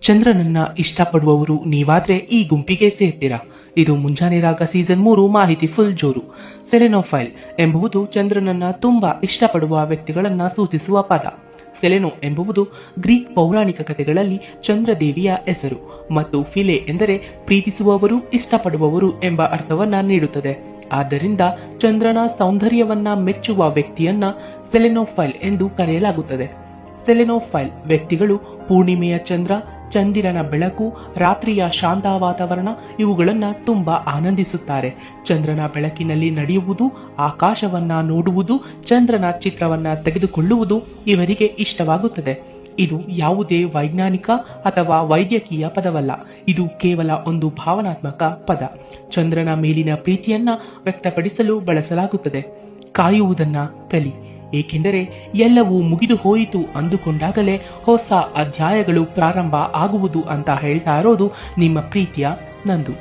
ಚಂದ್ರನನ್ನ ಇಷ್ಟಪಡುವವರು ನೀವಾದ್ರೆ ಈ ಗುಂಪಿಗೆ ಸೇರ್ತೀರಾ. ಇದು ಮುಂಜಾನೆ ರಾಗ ಸೀಸನ್ 3 ಮಾಹಿತಿ ಫುಲ್ ಜೋರು. ಸೆಲೆನೋಫೈಲ್ ಎಂಬುದು ಚಂದ್ರನನ್ನ ತುಂಬಾ ಇಷ್ಟಪಡುವ ವ್ಯಕ್ತಿಗಳನ್ನ ಸೂಚಿಸುವ ಪದ. ಸೆಲೆನೋ ಎಂಬುದು ಗ್ರೀಕ್ ಪೌರಾಣಿಕ ಕಥೆಗಳಲ್ಲಿ ಚಂದ್ರದೇವಿಯ ಹೆಸರು ಮತ್ತು ಫಿಲೆ ಎಂದರೆ ಪ್ರೀತಿಸುವವರು, ಇಷ್ಟಪಡುವವರು ಎಂಬ ಅರ್ಥವನ್ನ ನೀಡುತ್ತದೆ. ಆದ್ದರಿಂದ ಚಂದ್ರನ ಸೌಂದರ್ಯವನ್ನ ಮೆಚ್ಚುವ ವ್ಯಕ್ತಿಯನ್ನ ಸೆಲೆನೋಫೈಲ್ ಎಂದು ಕರೆಯಲಾಗುತ್ತದೆ. ಸೆಲೆನೋಫೈಲ್ ವ್ಯಕ್ತಿಗಳು ಪೂರ್ಣಿಮೆಯ ಚಂದ್ರ, ಚಂದಿರನ ಬೆಳಕು, ರಾತ್ರಿಯ ಶಾಂತ ವಾತಾವರಣ ಇವುಗಳನ್ನ ತುಂಬಾ ಆನಂದಿಸುತ್ತಾರೆ. ಚಂದ್ರನ ಬೆಳಕಿನಲ್ಲಿ ನಡೆಯುವುದು, ಆಕಾಶವನ್ನ ನೋಡುವುದು, ಚಂದ್ರನ ಚಿತ್ರವನ್ನ ತೆಗೆದುಕೊಳ್ಳುವುದು ಇವರಿಗೆ ಇಷ್ಟವಾಗುತ್ತದೆ. ಇದು ಯಾವುದೇ ವೈಜ್ಞಾನಿಕ ಅಥವಾ ವೈದ್ಯಕೀಯ ಪದವಲ್ಲ. ಇದು ಕೇವಲ ಒಂದು ಭಾವನಾತ್ಮಕ ಪದ. ಚಂದ್ರನ ಮೇಲಿನ ಪ್ರೀತಿಯನ್ನ ವ್ಯಕ್ತಪಡಿಸಲು ಬಳಸಲಾಗುತ್ತದೆ. ಕಾಯುವುದನ್ನ ಕಲಿ, ಏಕೆಂದರೆ ಎಲ್ಲವೂ ಮುಗಿದು ಹೋಯಿತು ಅಂದುಕೊಂಡಾಗಲೇ ಹೊಸ ಅಧ್ಯಾಯಗಳು ಪ್ರಾರಂಭ ಆಗುವುದು ಅಂತ ಹೇಳ್ತಾ ಇರೋದು ನಿಮ್ಮ ಪ್ರೀತಿಯ ನಂದು.